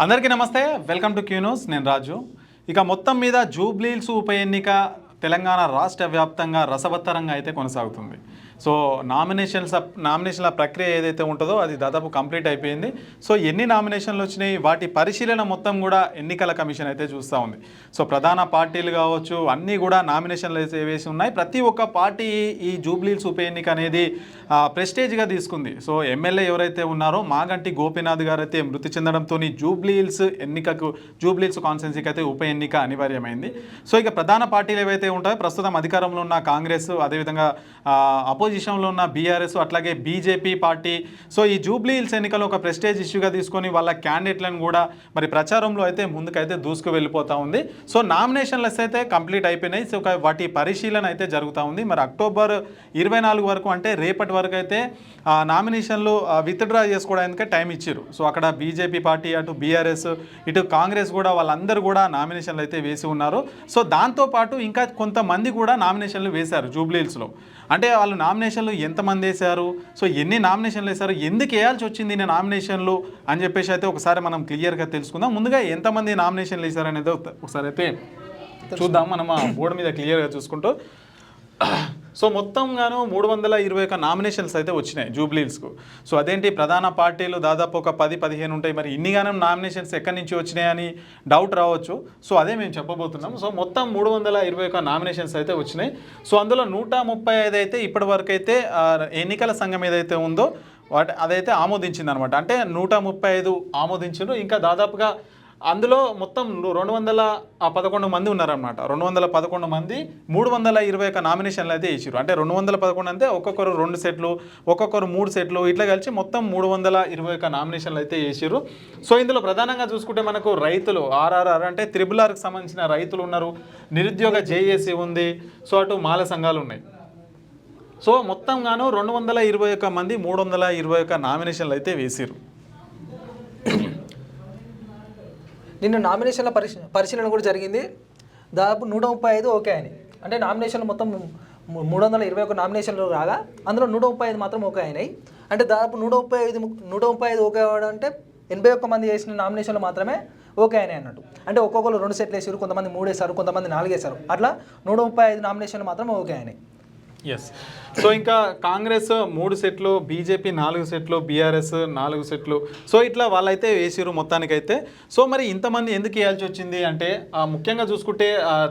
అందరికీ నమస్తే, welcome to Q news. నేను రాజు. ఇక మొత్తం మీద జూబ్లీహిల్స్ ఉప ఎన్నిక తెలంగాణ రాష్ట్ర వ్యాప్తంగా రసవత్తరంగా అయితే కొనసాగుతుంది. సో నామినేషన్ల ప్రక్రియ ఏదైతే ఉంటుందో అది దాదాపు కంప్లీట్ అయిపోయింది. సో ఎన్ని నామినేషన్లు వచ్చినాయి, వాటి పరిశీలన మొత్తం కూడా ఎన్నికల కమిషన్ అయితే చూస్తూ ఉంది. సో ప్రధాన పార్టీలు కావచ్చు అన్నీ కూడా నామినేషన్లు అయితే వేసి ఉన్నాయి. ప్రతి ఒక్క పార్టీ ఈ జూబ్లీహిల్స్ ఉప ఎన్నిక అనేది ప్రెస్టేజ్గా తీసుకుంది. సో ఎమ్మెల్యే ఎవరైతే ఉన్నారో మాగంటి గోపీనాథ్ గారు అయితే మృతి చెందడంతో జూబ్లీహిల్స్ కాన్స్టిట్యున్సీకి అయితే ఉప ఎన్నిక అనివార్యమైంది. సో ఇక ప్రధాన పార్టీలు ఏవైతే ఉంటాయో ప్రస్తుతం అధికారంలో ఉన్న కాంగ్రెస్, అదేవిధంగా అపోజిషన్లో ఉన్న బీఆర్ఎస్, అట్లాగే బీజేపీ పార్టీ సో ఈ జూబ్లీహిల్స్ ఎన్నికలు ఒక ప్రెస్టేజ్ ఇష్యూగా తీసుకొని వాళ్ళ క్యాండిడేట్లను కూడా మరి ప్రచారంలో అయితే ముందుకైతే దూసుకు వెళ్ళిపోతూ ఉంది. సో నామినేషన్లు అయితే కంప్లీట్ అయిపోయినాయి. సో వాటి పరిశీలన అయితే జరుగుతూ ఉంది. మరి అక్టోబర్ 24 వరకు అంటే రేపటి వరకు అయితే నామినేషన్లు విత్డ్రా చేసుకోవడానికి టైం ఇచ్చారు. సో అక్కడ బీజేపీ పార్టీ, అటు బీఆర్ఎస్, ఇటు కాంగ్రెస్ కూడా వాళ్ళందరూ కూడా నామినేషన్లు అయితే వేసి ఉన్నారు. సో దాంతోపాటు ఇంకా కొంతమంది కూడా నామినేషన్లు వేశారు జూబ్లీహిల్స్లో. అంటే వాళ్ళు నామినేషన్లు ఎంతమంది వేశారు, సో ఎన్ని నామినేషన్లు వేశారు, ఎందుకు వేయాల్సి వచ్చింది నేను నామినేషన్లు అని చెప్పేసి అయితే ఒకసారి మనం క్లియర్గా తెలుసుకుందాం. ముందుగా ఎంతమంది నామినేషన్లు వేశారు అనేది ఒకసారి అయితే చూద్దాం. మనం ఆ బోర్డు మీద క్లియర్గా చూసుకుంటూ సో మొత్తంగాను 321 నామినేషన్స్ అయితే వచ్చినాయి జూబ్లీహిల్స్కు. సో అదేంటి ప్రధాన పార్టీలు దాదాపు ఒక 10-15 ఉంటాయి, మరి ఇన్నిగానం నామినేషన్స్ ఎక్కడి నుంచి వచ్చినాయని డౌట్ రావచ్చు. సో అదే మేము చెప్పబోతున్నాం. సో మొత్తం 321 నామినేషన్స్ అయితే వచ్చినాయి. సో అందులో 135 అయితే ఇప్పటి వరకు అయితే ఎన్నికల సంఘం ఏదైతే ఉందో అదైతే ఆమోదించింది అనమాట. అంటే 135 ఆమోదించారు. ఇంకా దాదాపుగా అందులో మొత్తం 211 మంది ఉన్నారన్నమాట. 211 మంది 321 నామినేషన్లు అయితే ఇచ్చారు. అంటే 211 అంటే ఒక్కొక్కరు 2 సెట్లు, ఒక్కొక్కరు 3 సెట్లు, ఇట్లా కలిసి మొత్తం 321 నామినేషన్లు అయితే వేసారు. సో ఇందులో ప్రధానంగా చూసుకుంటే మనకు రైతులు ఆర్ఆర్ఆర్ అంటే త్రిబుల్-ఆర్కి సంబంధించిన రైతులు ఉన్నారు, నిరుద్యోగ జేఏసీ ఉంది, సో అటు మాల సంఘాలు ఉన్నాయి. సో మొత్తంగాను 221 మంది 321 నామినేషన్లు అయితే వేసారు. నిన్న నామినేషన్ల పరిశీలన కూడా జరిగింది. దాదాపు 135 ఓకే అని, అంటే నామినేషన్లు మొత్తం 321 నామినేషన్లు రాగా అందులో 135 మాత్రం ఓకే అయినాయి. అంటే దాదాపు 135 ఓకే అవ్వడం అంటే 81 మంది వేసిన నామినేషన్లు మాత్రమే ఓకే అయినాయి అన్నట్టు. అంటే ఒక్కొక్కరు 2 సెట్లు వేసారు, కొంతమంది 3 వేశారు, కొంతమంది 4 వేశారు. అట్లా 135 నామినేషన్లు మాత్రం ఓకే అయినాయి. ఎస్. సో ఇంకా కాంగ్రెస్ 3 సెట్లు, బీజేపీ 4 సెట్లు, బీఆర్ఎస్ 4 సెట్లు, సో ఇట్లా వాళ్ళైతే వేసారు మొత్తానికైతే. సో మరి ఇంతమంది ఎందుకు వేయాల్సి వచ్చింది అంటే ముఖ్యంగా చూసుకుంటే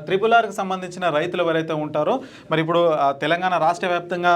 త్రిబుల్-ఆర్కి సంబంధించిన రైతులు ఎవరైతే ఉంటారో మరి ఇప్పుడు తెలంగాణ రాష్ట్ర వ్యాప్తంగా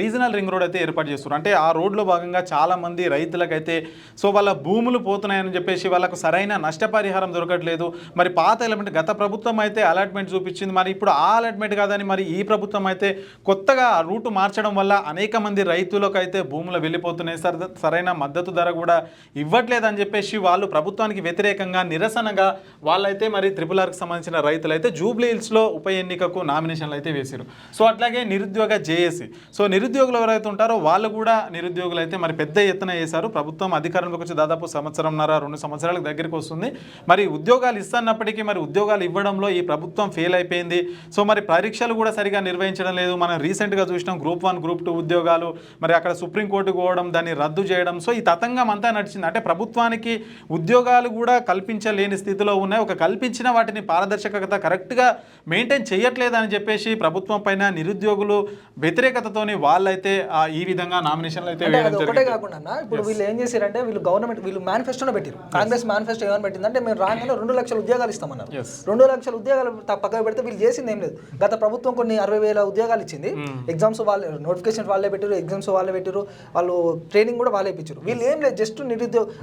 రీజనల్ రింగ్ రోడ్ అయితే ఏర్పాటు చేస్తారు. అంటే ఆ రోడ్లో భాగంగా చాలామంది రైతులకైతే సో వాళ్ళ భూములు పోతున్నాయని చెప్పేసి వాళ్ళకు సరైన నష్టపరిహారం దొరకట్లేదు. మరి పాత ఎలిమెంట్ గత ప్రభుత్వం అయితే అలాట్మెంట్ చూపించింది, మరి ఇప్పుడు ఆ అలాట్మెంట్ కాదని మరి ఈ ప్రభుత్వం అయితే కొత్తగా రూట్ మార్చడం వల్ల అనేక మంది రైతులకు అయితే భూములు వెళ్ళిపోతున్నాయి. సరైన మద్దతు ధర కూడా ఇవ్వట్లేదని చెప్పేసి వాళ్ళు ప్రభుత్వానికి వ్యతిరేకంగా నిరసనగా వాళ్ళైతే మరి త్రిబుల్-ఆర్కి సంబంధించిన రైతులు అయితే జూబ్లీహిల్స్లో ఉప ఎన్నికకు నామినేషన్లు అయితే వేశారు. సో అట్లాగే నిరుద్యోగ జేఏసీ, సో నిరుద్యోగులు ఎవరైతే ఉంటారో వాళ్ళు కూడా నిరుద్యోగులు అయితే మరి పెద్ద ఎత్తున వేశారు. ప్రభుత్వం అధికారంలోకి వచ్చి దాదాపు 1.5-2 సంవత్సరాలకు దగ్గరికి వస్తుంది. మరి ఉద్యోగాలు ఇస్తున్నప్పటికీ మరి ఉద్యోగాలు ఇవ్వడంలో ఈ ప్రభుత్వం ఫెయిల్ అయిపోయింది. సో మరి పరీక్షలు కూడా సరిగా నిర్వహించడం లేదు. మనం రీసెంట్గా చూసినాం గ్రూప్ 1, గ్రూప్ 2 ఉద్యోగాలు మరి అక్కడ సుప్రీంకోర్టుకు పోవడం, దాన్ని రద్దు చేయడం. సో ఈ తతంగం అంతా నడిచింది. అంటే ప్రభుత్వానికి ఉద్యోగాలు కూడా కల్పించలేని స్థితిలో ఉన్నాయి. ఒక కల్పించిన వాటిని పారదర్శకత కరెక్ట్గా మెయింటైన్ చేయట్లేదని చెప్పేసి ప్రభుత్వం పైన నిరుద్యోగులు వ్యతిరేకతతోని వాళ్ళైతే ఈ విధంగా నామినేషన్లు అయితే వేయడం ఒకటే కాకుండా ఇప్పుడు వీళ్ళు ఏం చేశారంటే వీళ్ళు మేనిఫెస్టోలో పెట్టారు. కాంగ్రెస్ మేనిఫెస్టో ఏమని పెట్టిందంటే మేము రాగానే 2 లక్షల ఉద్యోగాలు ఇస్తామన్నారు. 2 లక్షల ఉద్యోగాలు పక్కన పెడితే వీళ్ళు చేసింది ఏం లేదు. గత ప్రభుత్వం కొన్ని 60,000 ఉద్యోగాలు ఇచ్చింది. ఎగ్జామ్స్ వాళ్ళే, నోటిఫికేషన్ వాళ్ళే పెట్టారు, ఎగ్జామ్స్ వాళ్ళే పెట్టారు, వాళ్ళు ట్రైనింగ్ కూడా వాళ్ళే ఇప్పించారు. వీళ్ళు ఏం లేదు, జస్ట్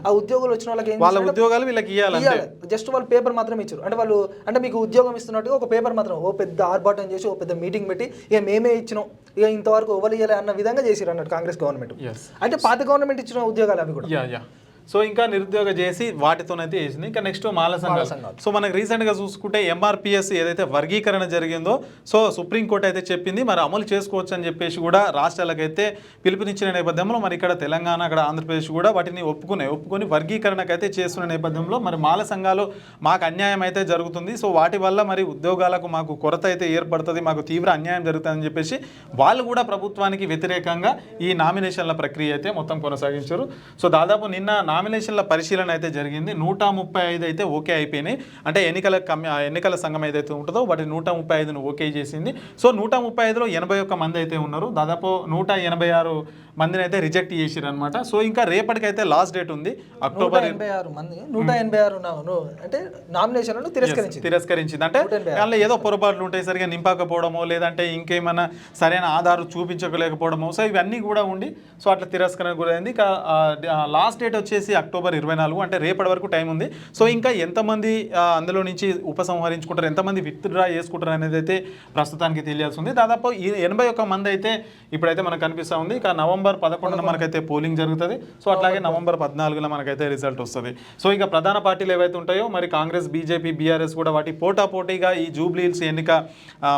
ఆ ఉద్యోగులు వచ్చిన వాళ్ళకి వాళ్ళ ఉద్యోగాలు వీళ్ళకి ఇవ్వాలి, జస్ట్ వాళ్ళు పేపర్ మాత్రం ఇచ్చారు. అంటే వాళ్ళు అంటే మీకు ఉద్యోగం ఇస్తున్నట్టుగా ఒక పేపర్ మాత్రం ఓ పెద్ద ఆర్భాటం చేసి ఓ పెద్ద మీటింగ్ పెట్టి ఇక మేమే ఇచ్చినాం, ఇక ఇంతవరకు ఎవరు ఇవ్వాలి అన్న విధంగా చేసిరు అన్నట్టు కాంగ్రెస్ గవర్నమెంట్. అంటే పాత గవర్నమెంట్ ఇచ్చిన ఉద్యోగాలు అవి కూడా. సో ఇంకా నిరుద్యోగ చేసి వాటితోనైతే వేసింది. ఇంకా నెక్స్ట్ మాల సంఘాలు. సో మనకు రీసెంట్గా చూసుకుంటే ఎంఆర్పిఎస్ ఏదైతే వర్గీకరణ జరిగిందో సో సుప్రీంకోర్టు అయితే చెప్పింది మరి అమలు చేసుకోవచ్చు అని చెప్పేసి కూడా రాష్ట్రాలకైతే పిలుపునిచ్చిన నేపథ్యంలో మరి ఇక్కడ తెలంగాణ, అక్కడ ఆంధ్రప్రదేశ్ కూడా వాటిని ఒప్పుకొని వర్గీకరణకైతే చేస్తున్న నేపథ్యంలో మరి మాల సంఘాలు మాకు అన్యాయం అయితే జరుగుతుంది, సో వాటి వల్ల మరి ఉద్యోగాలకు మాకు కొరత అయితే ఏర్పడుతుంది, మాకు తీవ్ర అన్యాయం జరుగుతుందని చెప్పేసి వాళ్ళు కూడా ప్రభుత్వానికి వ్యతిరేకంగా ఈ నామినేషన్ల ప్రక్రియ అయితే మొత్తం కొనసాగించారు. సో దాదాపు నిన్న నామినేషన్ల పరిశీలన అయితే జరిగింది. 135 అయితే ఓకే అయిపోయినాయి. అంటే ఎన్నికల సంఘం ఏదైతే ఉంటుందో వాటి 135ను ఓకే చేసింది. సో 135లో 81 మంది అయితే ఉన్నారు. దాదాపు 186 మందిని అయితే రిజెక్ట్ చేసిరు అనమాట. సో ఇంకా రేపటికైతే లాస్ట్ డేట్ ఉంది. అక్టోబర్ 186 మంది 186 అంటే నామినేషన్లను తిరస్కరించింది. అంటే దానిలో ఏదో పొరపాట్లు ఉంటాయి, సరిగా నింపకపోవడమో లేదంటే ఇంకేమైనా సరైన ఆధారం చూపించలేకపోవడమో, సో ఇవన్నీ కూడా ఉండి సో అట్లా తిరస్కరణ గురైంది. ఇక లాస్ట్ డేట్ వచ్చేసి అక్టోబర్ 24, అంటే రేపటి వరకు టైం ఉంది. సో ఇంకా ఎంతమంది అందులో నుంచి ఉపసంహరించుకుంటారు, ఎంతమంది విత్డ్రా చేసుకుంటారు అనేది అయితే ప్రస్తుతానికి తెలియాల్సి ఉంది. దాదాపు 81 మంది అయితే ఇప్పుడైతే మనకు కనిపిస్తూ ఉంది. ఇక నవంబర్ 11న మనకైతే పోలింగ్ జరుగుతుంది. సో అట్లాగే నవంబర్ 14న మనకైతే రిజల్ట్ వస్తుంది. సో ఇక ప్రధాన పార్టీలు ఏవైతే ఉంటాయో మరి కాంగ్రెస్, బీజేపీ, బీఆర్ఎస్ కూడా వాటి పోటాపోటీగా ఈ జూబ్లీహిల్స్ ఎన్నిక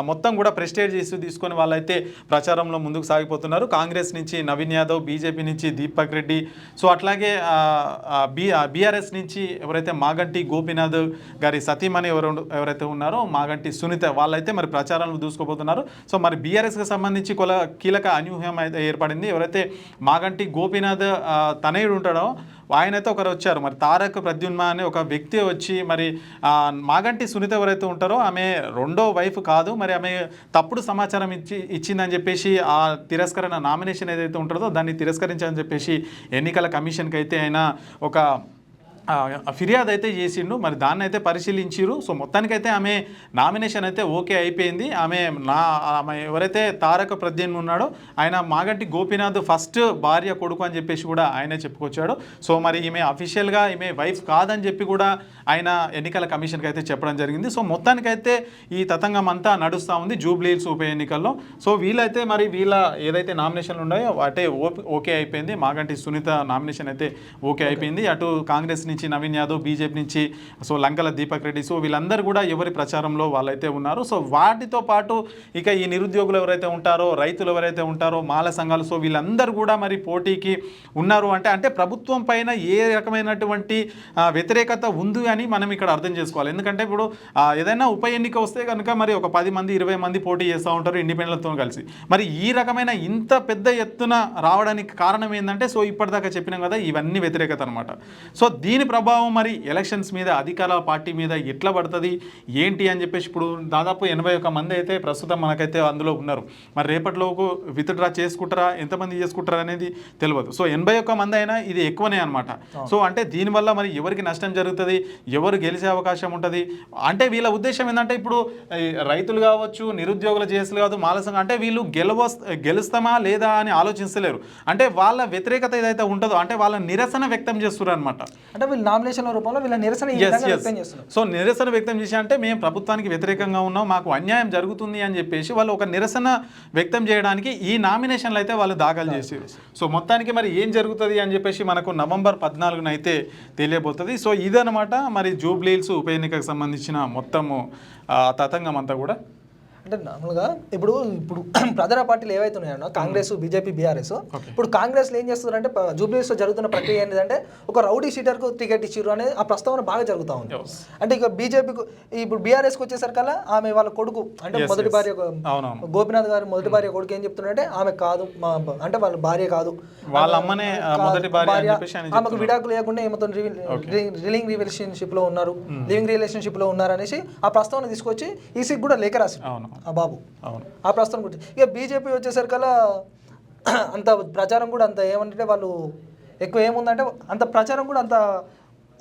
మొత్తం కూడా ప్రెస్టేజ్ తీసుకొని వాళ్ళైతే ప్రచారంలో ముందుకు సాగిపోతున్నారు. కాంగ్రెస్ నుంచి నవీన్ యాదవ్, బీజేపీ నుంచి దీపక్ రెడ్డి, సో అట్లాగే బీఆర్ఎస్ నుంచి ఎవరైతే మాగంటి గోపీనాథ్ గారి సతీమణి ఎవరైతే ఉన్నారో మాగంటి సునీత, వాళ్ళైతే మరి ప్రచారంలో దూసుకోబోతున్నారు. సో మరి బీఆర్ఎస్కి సంబంధించి కీలక అనూహ్యం అయితే ఏర్పడింది. ఎవరైతే మాగంటి గోపీనాథ్ తనయుడు ఉంటాడో ఆయనైతే ఒకరు వచ్చారు. మరి తారక్ ప్రద్యుమ్న అనే ఒక వ్యక్తి వచ్చి మరి మాగంటి సునీత ఎవరైతే ఉంటారో ఆమె రెండో వైఫ్ కాదు, మరి ఆమె తప్పుడు సమాచారం ఇచ్చిందని చెప్పేసి ఆ తిరస్కరణ నామినేషన్ ఏదైతే ఉంటుందో దాన్ని తిరస్కరించాలని చెప్పేసి ఎన్నికల కమిషన్కి అయితే ఆయన ఒక ఫిర్యాదు అయితే చేసిండు. మరి దాన్ని అయితే పరిశీలించారు. సో మొత్తానికైతే ఆమె నామినేషన్ అయితే ఓకే అయిపోయింది. ఆమె ఎవరైతే తారక ప్రద్యుమ్న ఉన్నాడో ఆయన మాగంటి గోపీనాథ్ ఫస్ట్ భార్య కొడుకు అని చెప్పేసి కూడా ఆయనే చెప్పుకొచ్చాడు. సో మరి ఈమె అఫీషియల్గా ఈమె వైఫ్ కాదని చెప్పి కూడా ఆయన ఎన్నికల కమిషన్కి అయితే చెప్పడం జరిగింది. సో మొత్తానికైతే ఈ తతంగం అంతా నడుస్తూ ఉంది జూబ్లీహిల్స్ ఉప ఎన్నికల్లో. సో వీళ్ళైతే మరి వీళ్ళ ఏదైతే నామినేషన్లు ఉన్నాయో వాటే ఓకే అయిపోయింది. మాగంటి సునీత నామినేషన్ అయితే ఓకే అయిపోయింది. అటు కాంగ్రెస్ నుంచి నవీన్ యాదవ్, బీజేపీ నుంచి సో లంకల దీపక్ రెడ్డి, సో వీళ్ళందరూ కూడా ఎవరి ప్రచారంలో వాళ్ళైతే ఉన్నారు. సో వాటితో పాటు ఇక ఈ నిరుద్యోగులు ఎవరైతే ఉంటారో, రైతులు ఎవరైతే ఉంటారో, మాల సంఘాలు, సో వీళ్ళందరూ కూడా మరి పోటీకి ఉన్నారు. అంటే ప్రభుత్వం పైన ఏ రకమైనటువంటి వ్యతిరేకత ఉంది అని మనం ఇక్కడ అర్థం చేసుకోవాలి. ఎందుకంటే ఇప్పుడు ఏదైనా ఉప ఎన్నిక వస్తే కనుక మరి ఒక 10 మంది 20 మంది పోటీ చేస్తూ ఉంటారు ఇండిపెండెంట్తో కలిసి. మరి ఈ రకమైన ఇంత పెద్ద ఎత్తున రావడానికి కారణం ఏంటంటే సో ఇప్పటిదాకా చెప్పినాం కదా ఇవన్నీ వ్యతిరేకత అనమాట. సో దీని ప్రభావం మరి ఎలక్షన్స్ మీద, అధికార పార్టీ మీద ఎట్లా పడుతుంది ఏంటి అని చెప్పేసి ఇప్పుడు దాదాపు 81 మంది అయితే ప్రస్తుతం మనకైతే అందులో ఉన్నారు. మరి రేపటిలోపు విత్డ్రా చేసుకుంటారా, ఎంతమంది చేసుకుంటారా అనేది తెలియదు. సో 81 మంది అయినా ఇది ఎక్కువనే అనమాట. సో అంటే దీనివల్ల మరి ఎవరికి నష్టం జరుగుతుంది, ఎవరు గెలిచే అవకాశం ఉంటుంది అంటే వీళ్ళ ఉద్దేశం ఏంటంటే ఇప్పుడు రైతులు కావచ్చు, నిరుద్యోగుల జేసులు కాదు, మాల సంఘం అంటే వీళ్ళు గెలుస్తామా లేదా అని ఆలోచించలేరు. అంటే వాళ్ళ వ్యతిరేకత ఏదైతే ఉంటుందో అంటే వాళ్ళ నిరసన వ్యక్తం చేస్తున్నారు అనమాట. అంటే వీళ్ళు నామినేషన్ రూపంలో వీళ్ళ నిరసన వ్యక్తం చేస్తున్నారు. సో నిరసన వ్యక్తం చేసి అంటే మేము ప్రభుత్వానికి వ్యతిరేకంగా ఉన్నాం, మాకు అన్యాయం జరుగుతుంది అని చెప్పేసి వాళ్ళు ఒక నిరసన వ్యక్తం చేయడానికి ఈ నామినేషన్లు అయితే వాళ్ళు దాఖలు చేసారు. సో మొత్తానికి మరి ఏం జరుగుతుంది అని చెప్పేసి మనకు నవంబర్ 14న అయితే తెలియబోతుంది. సో ఇదనమాట మరి జూబ్లీహిల్స్ ఉప ఎన్నికకు సంబంధించిన మొత్తము తతంగం అంతా కూడా. అంటే నార్మల్గా ఇప్పుడు ప్రధాన పార్టీలు ఏవైతే ఉన్నాయో కాంగ్రెస్, బీజేపీ, బీఆర్ఎస్, ఇప్పుడు కాంగ్రెస్లో ఏం చేస్తున్నారంటే జూబ్లీహిల్స్లో జరుగుతున్న ప్రక్రియ ఏంటంటే ఒక రౌడీ షీటర్కు టికెట్ ఇచ్చారు అనేది ఆ ప్రస్తావన బాగా జరుగుతూ ఉంది. అంటే ఇక బీజేపీకి ఇప్పుడు బీఆర్ఎస్కి వచ్చేసరికల్లా ఆమె వాళ్ళ కొడుకు అంటే మొదటి భార్య గోపీనాథ్ గారు మొదటి భార్య కొడుకు ఏం చెప్తున్నారంటే ఆమె కాదు అంటే వాళ్ళ భార్య కాదు, వాళ్ళ అమ్మనే మొదటి భార్య, ఆమెకు విడాకులు లేకుండా ఏమతో లివింగ్ రిలేషన్షిప్ లో ఉన్నారు అనేసి ఆ ప్రస్తావన తీసుకొచ్చి ఈసీకి కూడా లేఖ రాసి ఆ బాబు ఆ ప్రస్తావన గురించి. ఇక బీజేపీ వచ్చేసరికల్లా అంత ప్రచారం కూడా అంత ఏమంటే వాళ్ళు ఎక్కువ ఏముందంటే అంత ప్రచారం కూడా అంత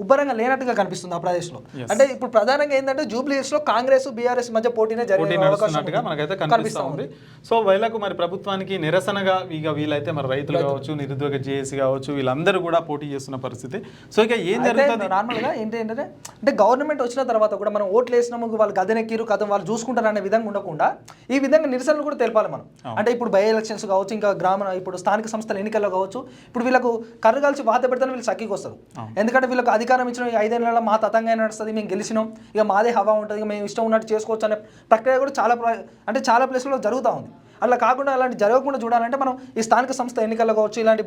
ఉబ్బరంగా లేనట్టుగా కనిపిస్తుంది ఆ ప్రదేశ్లో. అంటే ఇప్పుడు ప్రధానంగా ఏంటంటే జూబ్లీహిల్స్లో కాంగ్రెస్, బీఆర్ఎస్ మధ్య పోటీనే జరిగినట్టుగా మనకైతే కనిపిస్తూ ఉంది. సో వీళ్ళకు మరి ప్రభుత్వానికి నిరసనగా ఇక వీళ్ళైతే మరి రైతులు కావచ్చు, నిరుద్యోగ జేఏసీ కావచ్చు, వీళ్ళందరూ కూడా పోటీ చేస్తున్న పరిస్థితి. సో ఇక ఏం జరుగుతుంది నార్మల్గా ఏంటంటే అంటే గవర్నమెంట్ వచ్చిన తర్వాత కూడా మనం ఓట్లు వేసినాము వాళ్ళు గదెనెక్కిరు కథ వాళ్ళు చూసుకుంటారు అనే విధంగా ఉండకుండా ఈ విధంగా నిరసనలు కూడా తెలపాలి మనం. అంటే ఇప్పుడు బై ఎలక్షన్స్ కావచ్చు, ఇంకా ఇప్పుడు స్థానిక సంస్థల ఎన్నికల్లో కావచ్చు, ఇప్పుడు వీళ్ళకు కర్రు కలిసి వాత పెడతాను వీళ్ళు సక్కికి వస్తారు. ఎందుకంటే వీళ్ళకి అధికారం ఇచ్చిన 5 ఏళ్ళ మా తతంగా నడుస్తుంది, మేము గెలిచినాం, ఇక మాదే హవా ఉంటుంది, ఇక మేము ఇష్టం ఉన్నట్టు చేసుకోవచ్చు అనే ప్రక్రియ కూడా చాలా ప్లేస్లో జరుగుతూ ఉంది. అలా కాకుండా అలాంటి జరగకుండా చూడాలంటే మనం ఈ స్థానిక సంస్థ ఎన్నికల్లో కావచ్చు, ఇలాంటి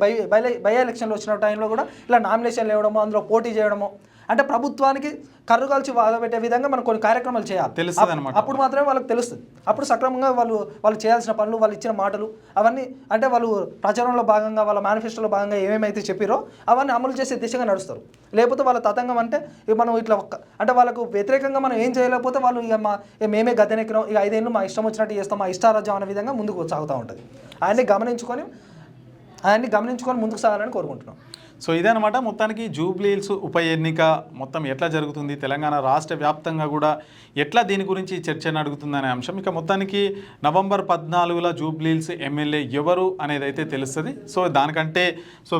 బై ఎలక్షన్లు వచ్చిన టైంలో కూడా ఇలా నామినేషన్లు ఇవ్వడము, అందులో పోటీ చేయడము, అంటే ప్రభుత్వానికి కర్రు కాల్చి వాదపెట్టే విధంగా మనం కొన్ని కార్యక్రమాలు చేయాలి. తెలుస్తుంది అనమాట. అప్పుడు మాత్రమే వాళ్ళకి తెలుస్తుంది. అప్పుడు సక్రమంగా వాళ్ళు చేయాల్సిన పనులు, వాళ్ళు ఇచ్చిన మాటలు అవన్నీ, అంటే వాళ్ళు ప్రచారంలో భాగంగా వాళ్ళ మేనిఫెస్టోలో భాగంగా ఏమేమైతే చెప్పారో అవన్నీ అమలు చేసే దిశగా నడుస్తారు. లేకపోతే వాళ్ళ తతంగం అంటే ఇక మనం ఇట్లా అంటే వాళ్ళకు వ్యతిరేకంగా మనం ఏం చేయలేకపోతే వాళ్ళు ఇక మేమే గద్దెనెక్కినాం, ఇక 5 ఏళ్ళు మా ఇష్టం వచ్చినట్టు చేస్తాం, మా ఇష్టారాజ్యం అనే విధంగా ముందుకు సాగుతూ ఉంటుంది. ఆయన్ని గమనించుకొని ముందుకు సాగాలని కోరుకుంటున్నాం. సో ఇదనమాట మొత్తానికి జూబ్లీహిల్స్ ఉప ఎన్నిక మొత్తం ఎట్లా జరుగుతుంది, తెలంగాణ రాష్ట్ర వ్యాప్తంగా కూడా ఎట్లా దీని గురించి చర్చ నడుగుతుందనే అంశం. ఇక మొత్తానికి నవంబర్ 14 జూబ్లీహిల్స్ ఎమ్మెల్యే ఎవరు అనేది అయితే తెలుస్తుంది. సో దానికంటే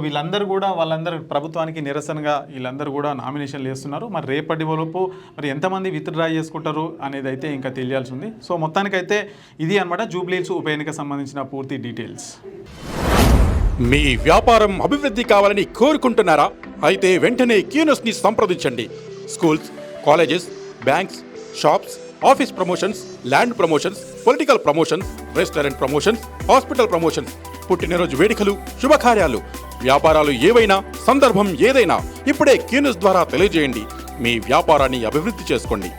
వీళ్ళందరూ కూడా వాళ్ళందరూ ప్రభుత్వానికి నిరసనగా వీళ్ళందరూ కూడా నామినేషన్లు వేస్తున్నారు. మరి రేపటి వరకు మరి ఎంతమంది విత్డ్రా చేసుకుంటారు అనేది అయితే ఇంకా తెలియాల్సి ఉంది. సో మొత్తానికైతే ఇది అనమాట జూబ్లీహిల్స్ ఉప ఎన్నిక సంబంధించిన పూర్తి డీటెయిల్స్. మీ వ్యాపారం అభివృద్ధి కావాలని కోరుకుంటున్నారా? అయితే వెంటనే క్యూనోస్ని సంప్రదించండి. Schools, colleges, banks, shops, office promotions, land promotions, political promotions, restaurant promotions, hospital promotions, పుట్టినరోజు వేడుకలు, శుభకార్యాలు, వ్యాపారాలు ఏవైనా, సందర్భం ఏదైనా ఇప్పుడే క్యూనోస్ ద్వారా తెలియజేయండి. మీ వ్యాపారాన్ని అభివృద్ధి చేసుకోండి.